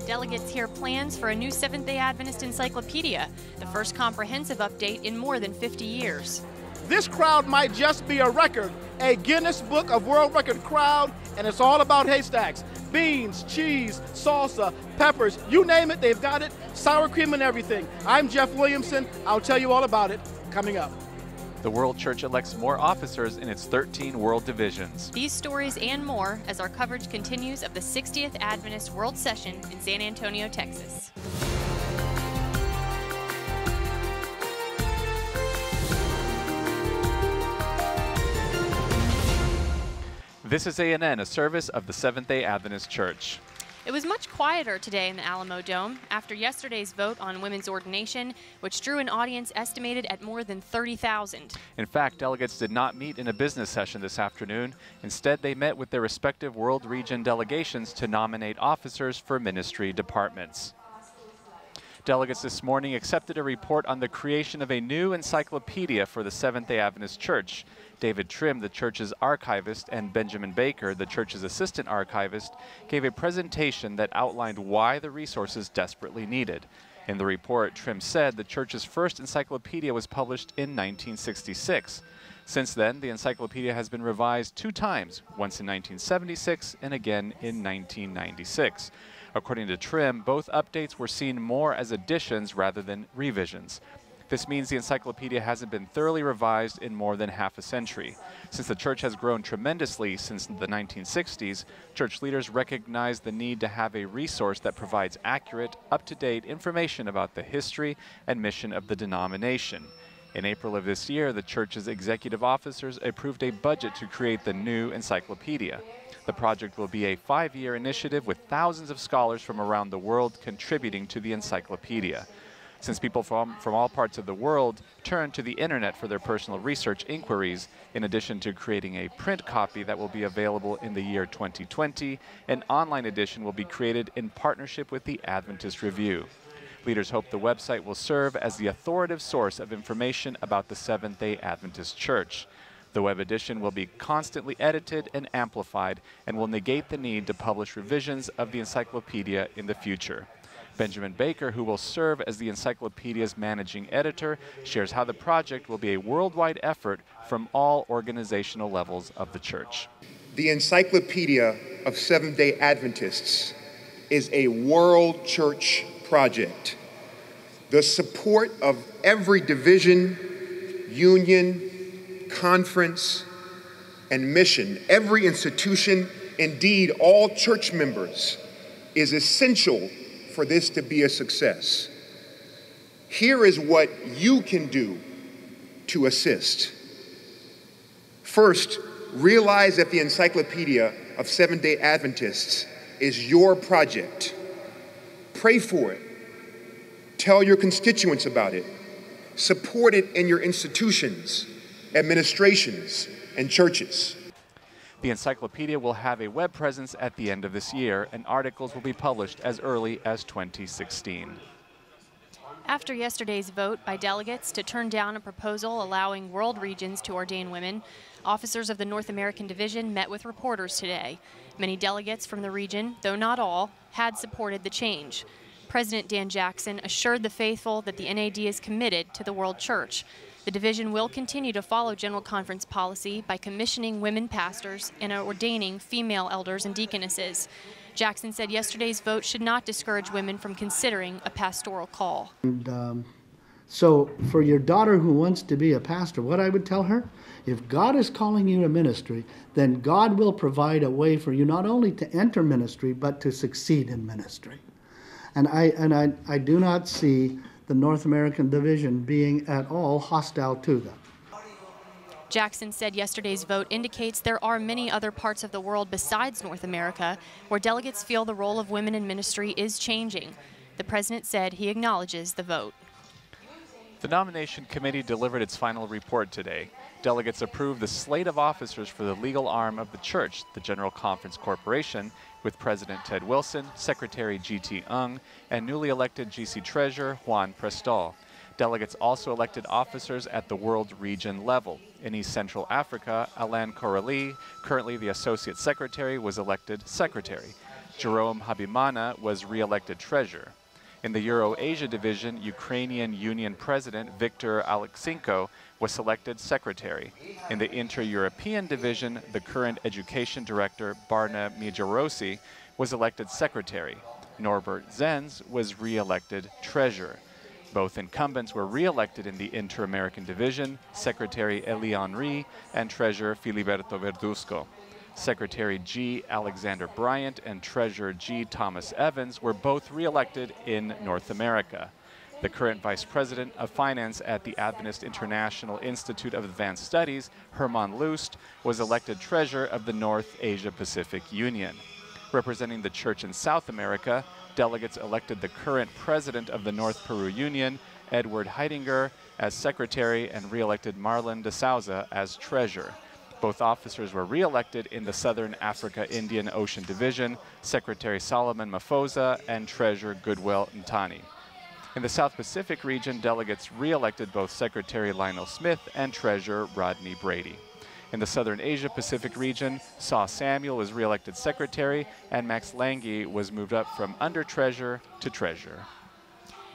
Delegates hear plans for a new Seventh-day Adventist Encyclopedia, the first comprehensive update in more than 50 years. This crowd might just be a record, a Guinness Book of World Record crowd, and it's all about haystacks. Beans, cheese, salsa, peppers, you name it, they've got it. Sour cream and everything. I'm Jeff Williamson. I'll tell you all about it coming up. The World Church elects more officers in its 13 world divisions. These stories and more as our coverage continues of the 60th Adventist World Session in San Antonio, Texas. This is ANN, a service of the Seventh-day Adventist Church. It was much quieter today in the Alamo Dome after yesterday's vote on women's ordination, which drew an audience estimated at more than 30,000. In fact, delegates did not meet in a business session this afternoon. Instead, they met with their respective world region delegations to nominate officers for ministry departments. Delegates this morning accepted a report on the creation of a new encyclopedia for the Seventh-day Adventist Church. David Trim, the church's archivist, and Benjamin Baker, the church's assistant archivist, gave a presentation that outlined why the resource is desperately needed. In the report, Trim said the church's first encyclopedia was published in 1966. Since then, the encyclopedia has been revised 2 times, once in 1976 and again in 1996. According to Trim, both updates were seen more as additions rather than revisions. This means the encyclopedia hasn't been thoroughly revised in more than half a century. Since the church has grown tremendously since the 1960s, church leaders recognize the need to have a resource that provides accurate, up-to-date information about the history and mission of the denomination. In April of this year, the church's executive officers approved a budget to create the new encyclopedia. The project will be a 5-year initiative with thousands of scholars from around the world contributing to the encyclopedia. Since people from all parts of the world turn to the internet for their personal research inquiries, in addition to creating a print copy that will be available in the year 2020, an online edition will be created in partnership with the Adventist Review. Leaders hope the website will serve as the authoritative source of information about the Seventh-day Adventist Church. The web edition will be constantly edited and amplified and will negate the need to publish revisions of the encyclopedia in the future. Benjamin Baker, who will serve as the encyclopedia's managing editor, shares how the project will be a worldwide effort from all organizational levels of the church. The Encyclopedia of Seventh-day Adventists is a world church project. The support of every division, union, conference, and mission, every institution, indeed all church members, is essential for this to be a success. Here is what you can do to assist. First, realize that the Encyclopedia of Seventh-day Adventists is your project. Pray for it. Tell your constituents about it. Support it in your institutions, administrations, and churches. The encyclopedia will have a web presence at the end of this year, and articles will be published as early as 2016. After yesterday's vote by delegates to turn down a proposal allowing world regions to ordain women, officers of the North American Division met with reporters today. Many delegates from the region, though not all, had supported the change. President Dan Jackson assured the faithful that the NAD is committed to the World Church. The division will continue to follow General Conference policy by commissioning women pastors and ordaining female elders and deaconesses. Jackson said yesterday's vote should not discourage women from considering a pastoral call. So for your daughter who wants to be a pastor, what I would tell her, if God is calling you to ministry, then God will provide a way for you not only to enter ministry, but to succeed in ministry. And I do not see the North American Division being at all hostile to them. Jackson said yesterday's vote indicates there are many other parts of the world besides North America where delegates feel the role of women in ministry is changing. The president said he acknowledges the vote. The nomination committee delivered its final report today. Delegates approved the slate of officers for the legal arm of the church, the General Conference Corporation, with President Ted Wilson, Secretary G.T. Ung, and newly elected GC Treasurer Juan Prestol. Delegates also elected officers at the world region level. In East Central Africa, Alain Coralie, currently the Associate Secretary, was elected Secretary. Jerome Habimana was re-elected treasurer. In the Euro-Asia division, Ukrainian Union President Viktor Alexenko was selected secretary. In the Inter-European division, the current education director Barna Mijarosi was elected secretary. Norbert Zenz was re-elected treasurer. Both incumbents were re-elected in the Inter-American division, Secretary Eli Henry and Treasurer Filiberto Verduzco. Secretary G. Alexander Bryant and Treasurer G. Thomas Evans were both re-elected in North America. The current Vice President of Finance at the Adventist International Institute of Advanced Studies, Herman Lust, was elected Treasurer of the North Asia Pacific Union. Representing the Church in South America, delegates elected the current President of the North Peru Union, Edward Heidinger, as Secretary and re-elected Marlon de Souza as Treasurer. Both officers were re-elected in the Southern Africa Indian Ocean Division, Secretary Solomon Mafosa and Treasurer Goodwill Ntani. In the South Pacific region, delegates re-elected both Secretary Lionel Smith and Treasurer Rodney Brady. In the Southern Asia Pacific region, Saw Samuel was re-elected secretary and Max Lange was moved up from under-treasurer to treasurer.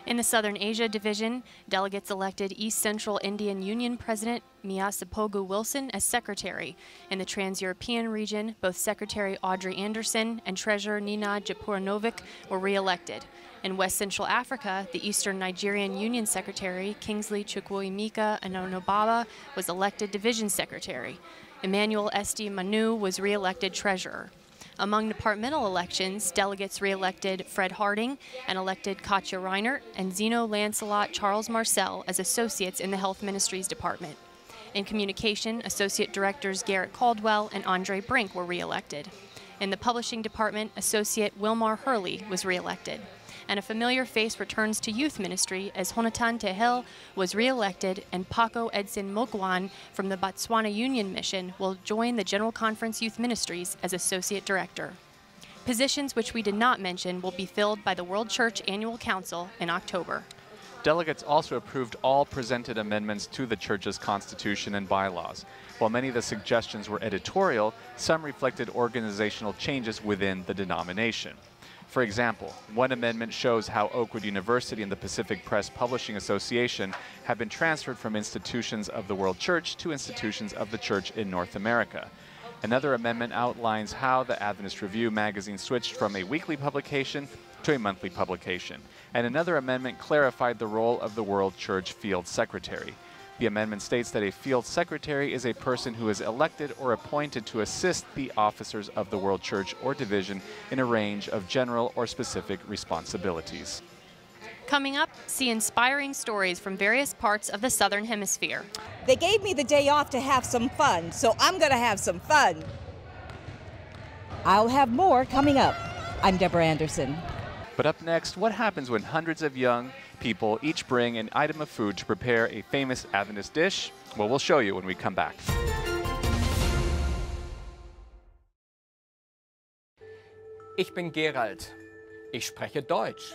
In the Southern Asia Division, delegates elected East Central Indian Union President Miyasapogu Wilson as secretary. In the Trans-European region, both Secretary Audrey Anderson and Treasurer Nina Japuranovic were re-elected. In West Central Africa, the Eastern Nigerian Union Secretary Kingsley Chukwuemeka Anonobaba was elected division secretary. Emmanuel Esti Manu was re-elected treasurer. Among departmental elections, delegates re-elected Fred Harding and elected Katja Reinert and Zeno Lancelot Charles Marcel as associates in the Health Ministries Department. In communication, Associate Directors Garrett Caldwell and Andre Brink were re-elected. In the Publishing Department, Associate Wilmar Hurley was re-elected. And a familiar face returns to youth ministry as Honatan Tehel was re-elected and Paco Edson Mogwan from the Botswana Union Mission will join the General Conference Youth Ministries as Associate Director. Positions which we did not mention will be filled by the World Church Annual Council in October. Delegates also approved all presented amendments to the Church's Constitution and bylaws. While many of the suggestions were editorial, some reflected organizational changes within the denomination. For example, one amendment shows how Oakwood University and the Pacific Press Publishing Association have been transferred from institutions of the World Church to institutions of the Church in North America. Another amendment outlines how the Adventist Review magazine switched from a weekly publication to a monthly publication. And another amendment clarified the role of the World Church Field Secretary. The amendment states that a field secretary is a person who is elected or appointed to assist the officers of the World Church or division in a range of general or specific responsibilities. Coming up, see inspiring stories from various parts of the Southern Hemisphere. They gave me the day off to have some fun, so I'm going to have some fun. I'll have more coming up. I'm Deborah Anderson. But up next, what happens when hundreds of young people each bring an item of food to prepare a famous Adventist dish? Well, we'll show you when we come back. Ich bin Gerald. Ich spreche Deutsch.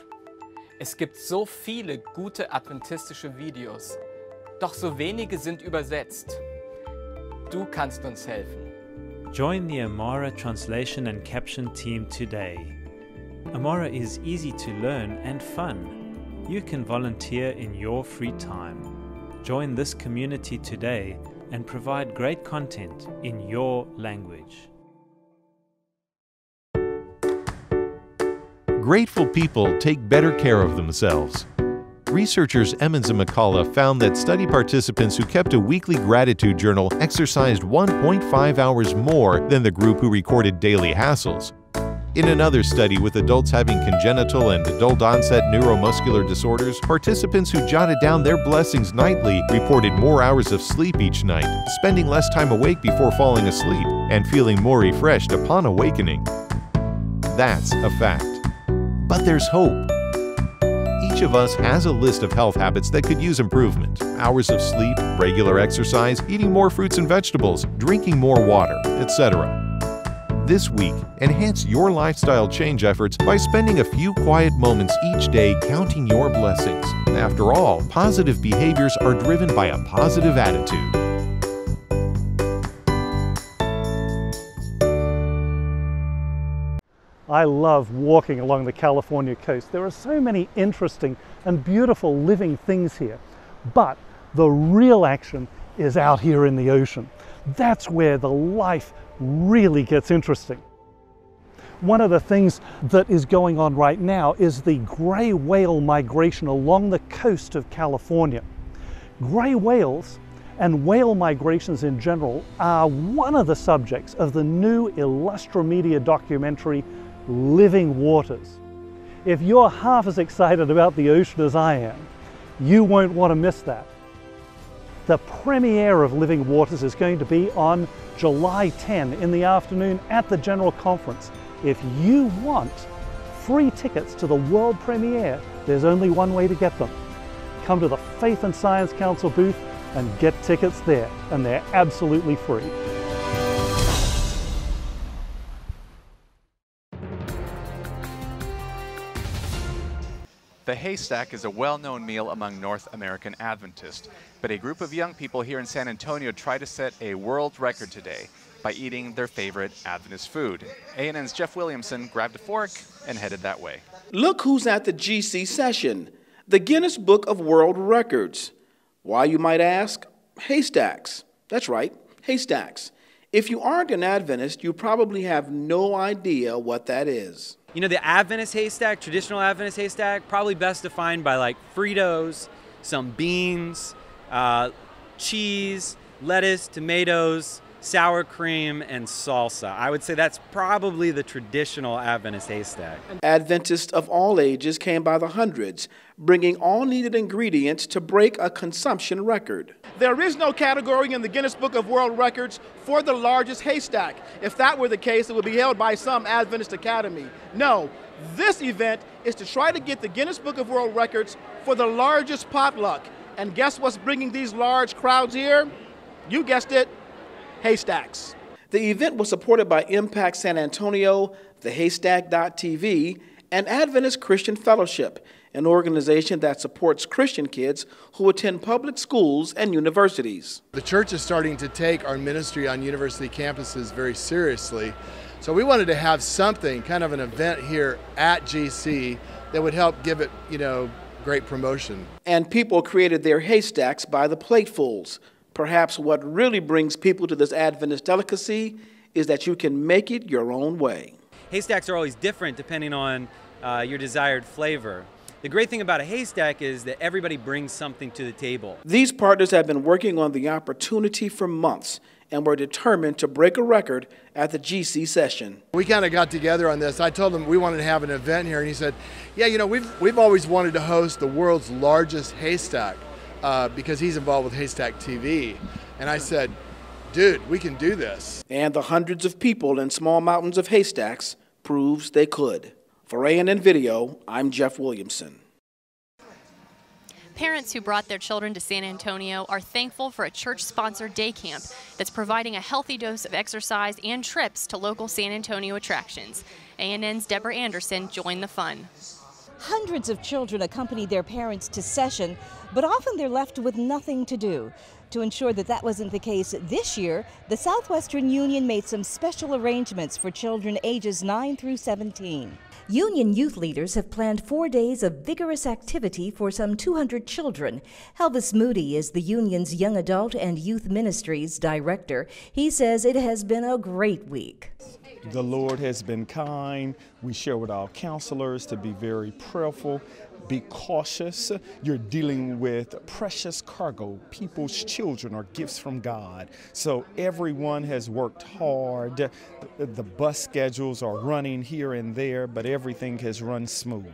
Es gibt so viele gute adventistische Videos, doch so wenige sind übersetzt. Du kannst uns helfen. Join the Amara translation and caption team today. Amara is easy to learn and fun. You can volunteer in your free time. Join this community today and provide great content in your language. Grateful people take better care of themselves. Researchers Emmons and McCullough found that study participants who kept a weekly gratitude journal exercised 1.5 hours more than the group who recorded daily hassles. In another study with adults having congenital and adult-onset neuromuscular disorders, participants who jotted down their blessings nightly reported more hours of sleep each night, spending less time awake before falling asleep, and feeling more refreshed upon awakening. That's a fact. But there's hope. Each of us has a list of health habits that could use improvement. Hours of sleep, regular exercise, eating more fruits and vegetables, drinking more water, etc. This week, enhance your lifestyle change efforts by spending a few quiet moments each day counting your blessings. After all, positive behaviors are driven by a positive attitude. I love walking along the California coast. There are so many interesting and beautiful living things here. But the real action is out here in the ocean. That's where the life really gets interesting. One of the things that is going on right now is the gray whale migration along the coast of California. Gray whales and whale migrations in general are one of the subjects of the new Illustromedia documentary, Living Waters. If you're half as excited about the ocean as I am, you won't want to miss that. The premiere of Living Waters is going to be on July 10 in the afternoon at the General Conference. If you want free tickets to the world premiere, there's only one way to get them. Come to the Faith and Science Council booth and get tickets there, and they're absolutely free. The haystack is a well-known meal among North American Adventists, but a group of young people here in San Antonio try to set a world record today by eating their favorite Adventist food. ANN's Jeff Williamson grabbed a fork and headed that way. Look who's at the GC session, the Guinness Book of World Records. Why, you might ask? Haystacks. That's right, haystacks. If you aren't an Adventist, you probably have no idea what that is. You know, the Adventist haystack, traditional Adventist haystack, probably best defined by like Fritos, some beans, cheese, lettuce, tomatoes, sour cream, and salsa. I would say that's probably the traditional Adventist haystack. Adventists of all ages came by the hundreds, bringing all needed ingredients to break a consumption record. There is no category in the Guinness Book of World Records for the largest haystack. If that were the case, it would be held by some Adventist academy. No, this event is to try to get the Guinness Book of World Records for the largest potluck. And guess what's bringing these large crowds here? You guessed it, haystacks. The event was supported by Impact San Antonio, the Haystack.tv, and Adventist Christian Fellowship, an organization that supports Christian kids who attend public schools and universities. The church is starting to take our ministry on university campuses very seriously. So we wanted to have something, kind of an event here at GC that would help give it, great promotion. And people created their haystacks by the platefuls. Perhaps what really brings people to this Adventist delicacy is that you can make it your own way. Haystacks are always different depending on your desired flavor. The great thing about a haystack is that everybody brings something to the table. These partners have been working on the opportunity for months and were determined to break a record at the GC session. We kind of got together on this. I told him we wanted to have an event here, and he said, yeah, we've always wanted to host the world's largest haystack. Because he's involved with Haystack TV. And I said, dude, we can do this. And the hundreds of people in small mountains of haystacks proves they could. For ANN Video, I'm Jeff Williamson. Parents who brought their children to San Antonio are thankful for a church-sponsored day camp that's providing a healthy dose of exercise and trips to local San Antonio attractions. ANN's Deborah Anderson joined the fun. Hundreds of children accompanied their parents to session, but often they're left with nothing to do. To ensure that that wasn't the case this year, the Southwestern Union made some special arrangements for children ages 9 through 17. Union youth leaders have planned 4 days of vigorous activity for some 200 children. Elvis Moody is the Union's Young Adult and Youth Ministries director. He says it has been a great week. The Lord has been kind. We share with our counselors to be very prayerful, be cautious. You're dealing with precious cargo. People's children are gifts from God. So everyone has worked hard. The bus schedules are running here and there, but everything has run smooth.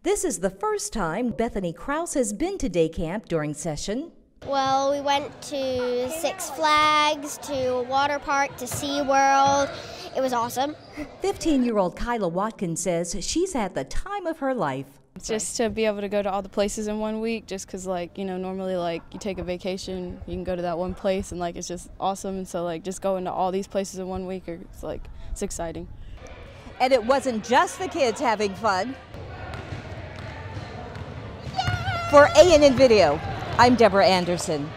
This is the first time Bethany Krause has been to day camp during session. Well, we went to Six Flags, to a water park, to SeaWorld. It was awesome. 15-year-old Kyla Watkins says she's had the time of her life. Just to be able to go to all the places in 1 week, just because, normally, you take a vacation, you can go to that one place, and, it's just awesome. And so, just going to all these places in 1 week, it's exciting. And it wasn't just the kids having fun. Yay! For ANN Video, I'm Deborah Anderson.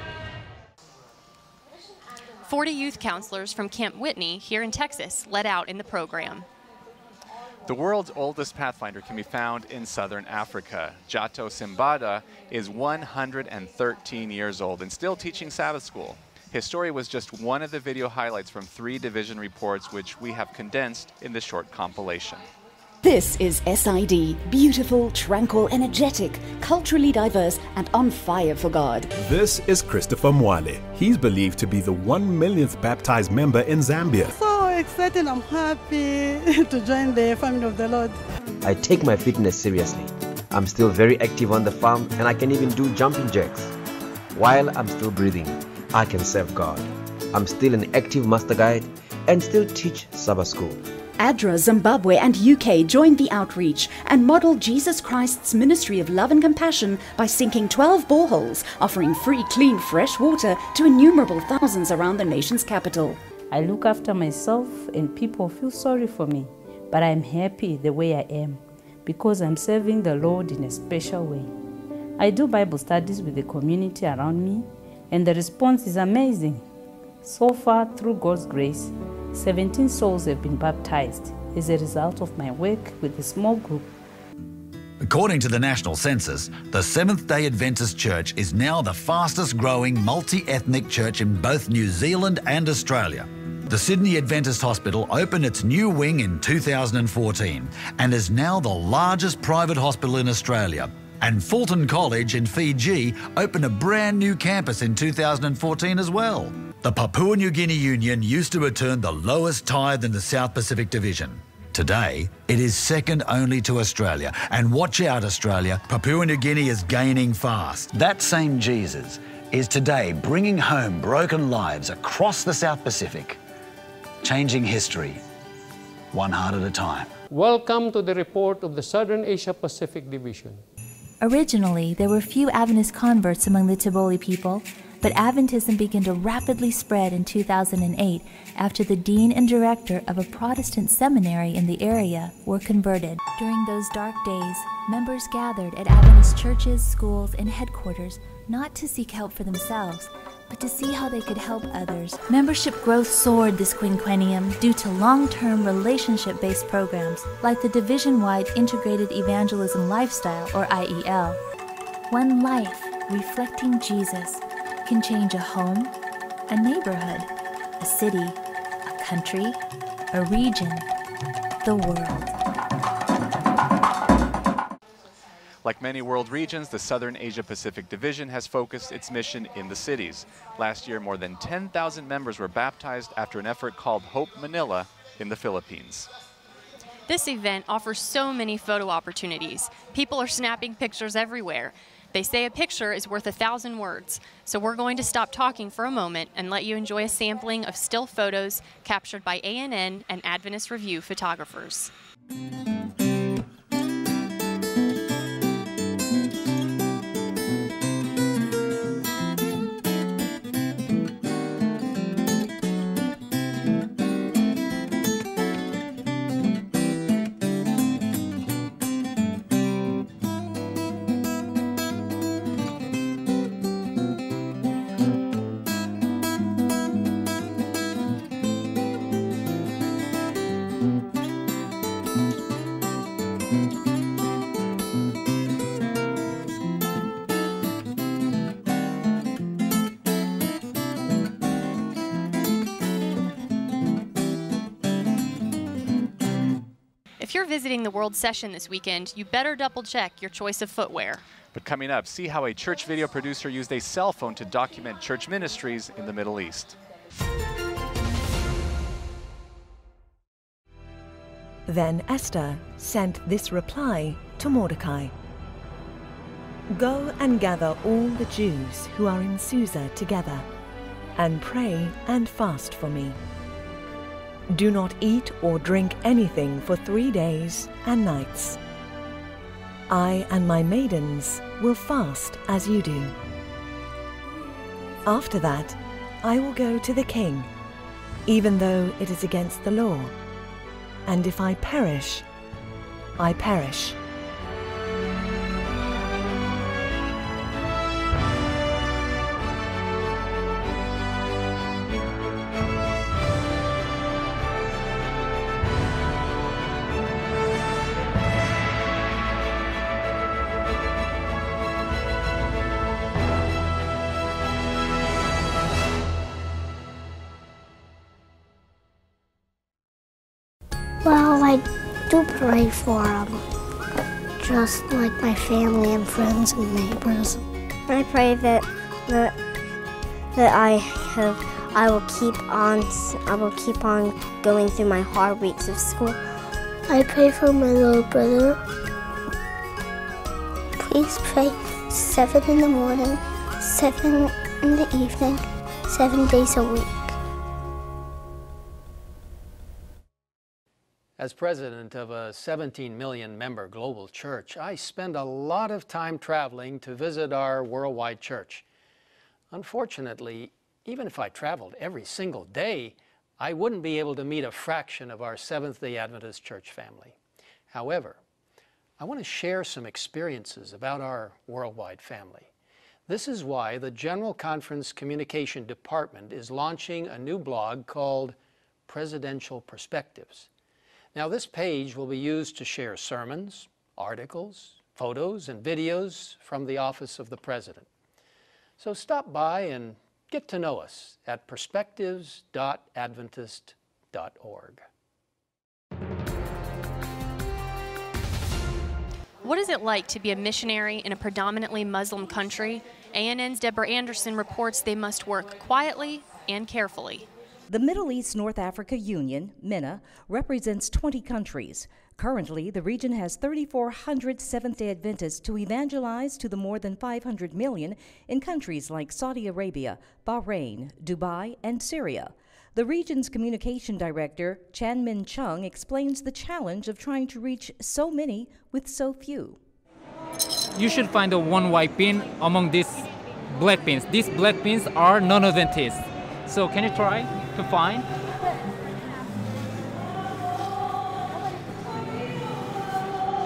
40 youth counselors from Camp Whitney here in Texas led out in the program. The world's oldest pathfinder can be found in southern Africa. Jato Simbada is 113 years old and still teaching Sabbath school. His story was just one of the video highlights from 3 division reports, which we have condensed in this short compilation. This is SID, beautiful, tranquil, energetic, culturally diverse, and on fire for God. This is Christopher Mwale. He's believed to be the 1 millionth baptized member in Zambia. So excited, I'm happy to join the family of the Lord. I take my fitness seriously. I'm still very active on the farm and I can even do jumping jacks. While I'm still breathing, I can serve God. I'm still an active master guide and still teach Sabbath school. ADRA, Zimbabwe and UK joined the outreach and modeled Jesus Christ's ministry of love and compassion by sinking 12 boreholes, offering free, clean, fresh water to innumerable thousands around the nation's capital. I look after myself and people feel sorry for me, but I'm happy the way I am because I'm serving the Lord in a special way. I do Bible studies with the community around me and the response is amazing. So far, through God's grace, 17 souls have been baptized as a result of my work with a small group. According to the National Census, the Seventh-day Adventist Church is now the fastest growing multi-ethnic church in both New Zealand and Australia. The Sydney Adventist Hospital opened its new wing in 2014 and is now the largest private hospital in Australia. And Fulton College in Fiji opened a brand new campus in 2014 as well. The Papua New Guinea Union used to return the lowest tithe in the South Pacific Division. Today, it is second only to Australia. And watch out, Australia, Papua New Guinea is gaining fast. That same Jesus is today bringing home broken lives across the South Pacific, changing history, one heart at a time. Welcome to the report of the Southern Asia Pacific Division. Originally, there were few Adventist converts among the Taboli people, but Adventism began to rapidly spread in 2008 after the dean and director of a Protestant seminary in the area were converted. During those dark days, members gathered at Adventist churches, schools, and headquarters not to seek help for themselves, but to see how they could help others. Membership growth soared this quinquennium due to long-term relationship-based programs like the division-wide Integrated Evangelism Lifestyle, or IEL. One life reflecting Jesus can change a home, a neighborhood, a city, a country, a region, the world. Like many world regions, the Southern Asia Pacific Division has focused its mission in the cities. Last year, more than 10,000 members were baptized after an effort called Hope Manila in the Philippines. This event offers so many photo opportunities. People are snapping pictures everywhere. They say a picture is worth 1,000 words, so we're going to stop talking for a moment and let you enjoy a sampling of still photos captured by ANN and Adventist Review photographers. If you're visiting the World Session this weekend, you better double-check your choice of footwear. But coming up, see how a church video producer used a cell phone to document church ministries in the Middle East. Then Esther sent this reply to Mordecai. Go and gather all the Jews who are in Susa together, and pray and fast for me. Do not eat or drink anything for 3 days and nights. I and my maidens will fast as you do. After that, I will go to the king, even though it is against the law. And if I perish, I perish. I do pray for them, just like my family and friends and neighbors. I pray that I will keep on going through my hard weeks of school. I pray for my little brother. Please pray 7 in the morning, 7 in the evening, 7 days a week. As president of a 17 million member global church, I spend a lot of time traveling to visit our worldwide church. Unfortunately, even if I traveled every single day, I wouldn't be able to meet a fraction of our Seventh-day Adventist church family. However, I want to share some experiences about our worldwide family. This is why the General Conference Communication Department is launching a new blog called Presidential Perspectives. Now, this page will be used to share sermons, articles, photos, and videos from the Office of the President. So stop by and get to know us at perspectives.adventist.org. What is it like to be a missionary in a predominantly Muslim country? ANN's Deborah Anderson reports they must work quietly and carefully. The Middle East North Africa Union, MENA, represents 20 countries. Currently, the region has 3,400 Seventh-day Adventists to evangelize to the more than 500 million in countries like Saudi Arabia, Bahrain, Dubai, and Syria. The region's communication director, Chan Min Chung, explains the challenge of trying to reach so many with so few. You should find a one white pin among these black pins. These black pins are non-Adventists. So can you try to find?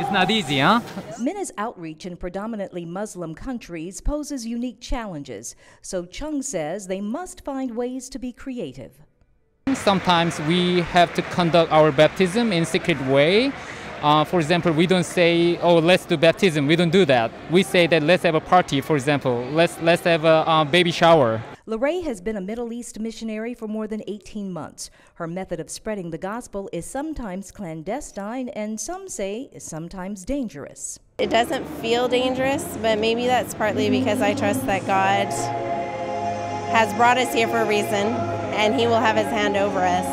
It's not easy, huh? MENA's outreach in predominantly Muslim countries poses unique challenges, so Chung says they must find ways to be creative. Sometimes we have to conduct our baptism in a secret way. For example, we don't say, oh, let's do baptism. We don't do that. We say that let's have a party, for example. Let's have a baby shower. Lorraine has been a Middle East missionary for more than 18 months. Her method of spreading the gospel is sometimes clandestine and some say sometimes dangerous. It doesn't feel dangerous, but maybe that's partly because I trust that God has brought us here for a reason and He will have His hand over us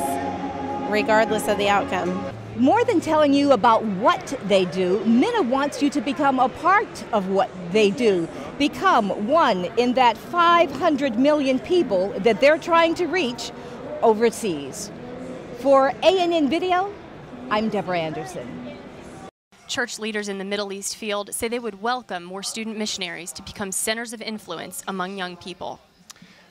regardless of the outcome. More than telling you about what they do, MENA wants you to become a part of what they do. Become one in that 500 million people that they're trying to reach overseas. For ANN Video, I'm Deborah Anderson. Church leaders in the Middle East field say they would welcome more student missionaries to become centers of influence among young people.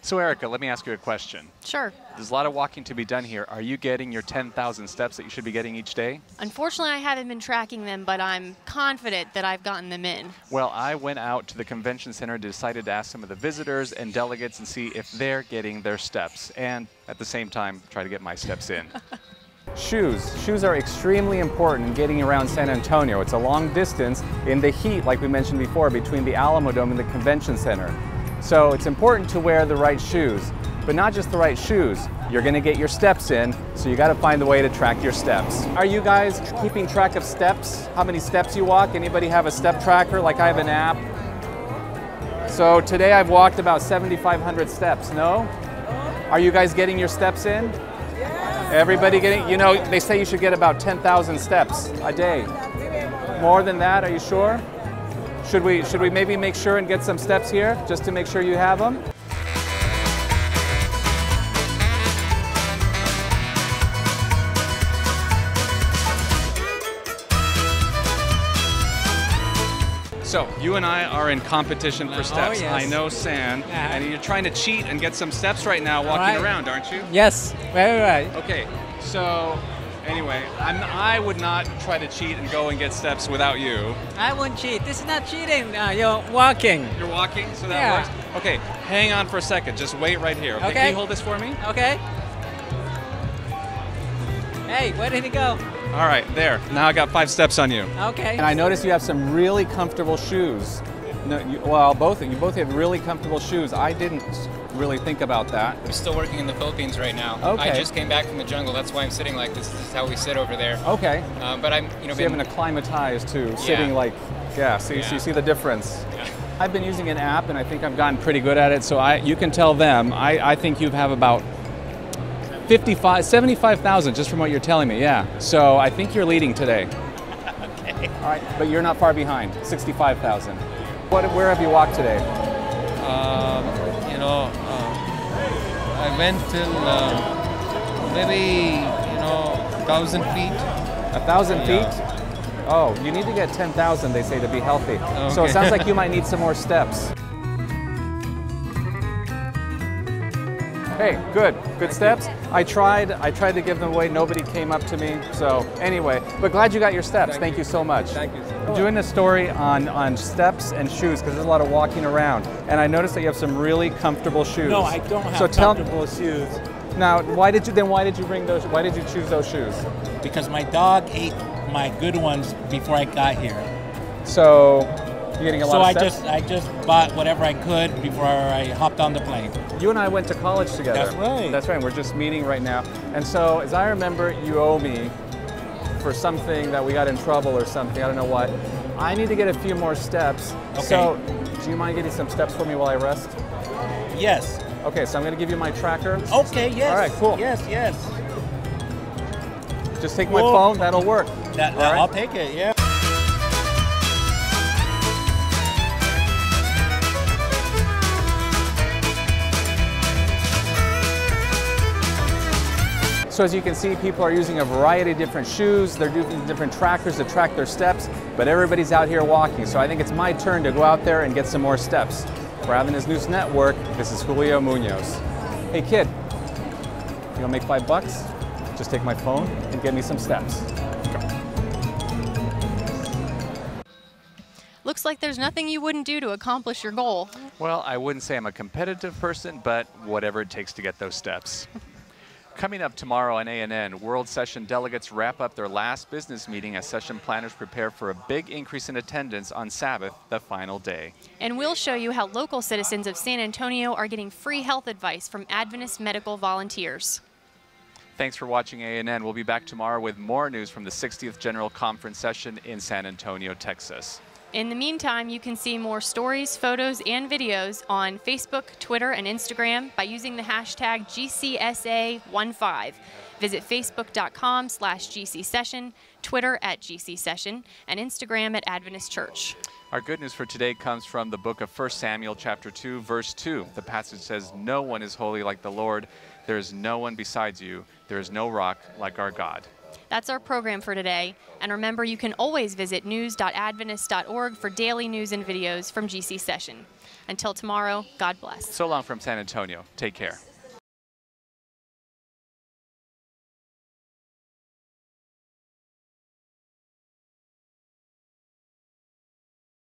So Erica, let me ask you a question. Sure. There's a lot of walking to be done here. Are you getting your 10,000 steps that you should be getting each day? Unfortunately, I haven't been tracking them, but I'm confident that I've gotten them in. Well, I went out to the convention center and decided to ask some of the visitors and delegates and see if they're getting their steps, and at the same time, try to get my steps in. Shoes. Shoes are extremely important in getting around San Antonio. It's a long distance in the heat, like we mentioned before, between the Alamo Dome and the convention center. So it's important to wear the right shoes, but not just the right shoes. You're going to get your steps in, so you got to find a way to track your steps. Are you guys keeping track of steps? How many steps you walk? Anybody have a step tracker? Like I have an app. So today I've walked about 7,500 steps. No? Are you guys getting your steps in? Everybody getting, you know, they say you should get about 10,000 steps a day. More than that, are you sure? Should we maybe make sure and get some steps here, just to make sure you have them? So, you and I are in competition for steps. Oh, yes. I know San, and you're trying to cheat and get some steps right now walking around, aren't you? Yes, very right. Okay, so anyway, I would not try to cheat and go and get steps without you. I won't cheat. This is not cheating. You're walking. You're walking, so that works? Okay, hang on for a second. Just wait right here. Okay. Can you hold this for me? Okay. Hey, where did he go? All right, there. Now I got 5 steps on you. Okay. And I noticed you have some really comfortable shoes. No, well, both of you both have really comfortable shoes. I didn't. really think about that. I'm still working in the Philippines right now. Okay. I just came back from the jungle. That's why I'm sitting like this. This is how we sit over there. Okay. But I'm, So you haven't acclimatized to sitting like, so you see the difference. Yeah. I've been using an app, and I think I've gotten pretty good at it. So you can tell them. I think you have about 75,000 just from what you're telling me. Yeah. So I think you're leading today. Okay. All right, but you're not far behind. 65,000. Where have you walked today? I went till maybe 1,000 feet. 1,000 feet? Yeah. Oh, you need to get 10,000, they say, to be healthy. Okay. So it sounds like you might need some more steps. Hey, good steps. I tried to give them away. Nobody came up to me. So anyway, but glad you got your steps. Thank you so much. Thank you. I'm doing a story on steps and shoes because there's a lot of walking around, and I noticed that you have some really comfortable shoes. No, I don't have comfortable shoes. Now, why did you bring those? Why did you choose those shoes? Because my dog ate my good ones before I got here. So you're getting a lot of steps? So I just bought whatever I could before I hopped on the plane. You and I went to college together. That's right. That's right. We're just meeting right now. And so, as I remember, you owe me for something that we got in trouble or something. I don't know what. I need to get a few more steps. Okay. So, do you mind getting some steps for me while I rest? Yes. Okay, so I'm going to give you my tracker. Okay, yes. All right, cool. Yes. Just take my phone. That'll work. All right. I'll take it, yeah. So as you can see, people are using a variety of different shoes. They're using different trackers to track their steps, but everybody's out here walking. So I think it's my turn to go out there and get some more steps. For Adventist News Network, this is Julio Munoz. Hey kid, you wanna make $5? Just take my phone and get me some steps. Go. Looks like there's nothing you wouldn't do to accomplish your goal. Well, I wouldn't say I'm a competitive person, but whatever it takes to get those steps. Coming up tomorrow on ANN, World Session delegates wrap up their last business meeting as session planners prepare for a big increase in attendance on Sabbath, the final day. And we'll show you how local citizens of San Antonio are getting free health advice from Adventist medical volunteers. Thanks for watching ANN. We'll be back tomorrow with more news from the 60th General Conference session in San Antonio, Texas. In the meantime, you can see more stories, photos, and videos on Facebook, Twitter, and Instagram by using the hashtag GCSA15. Visit facebook.com/GCSession, Twitter @GCSession, and Instagram @Adventist Church. Our good news for today comes from the book of 1 Samuel chapter 2, verse 2. The passage says, "No one is holy like the Lord. There is no one besides you. There is no rock like our God." That's our program for today. And remember, you can always visit news.adventist.org for daily news and videos from GC Session. Until tomorrow, God bless. So long from San Antonio. Take care.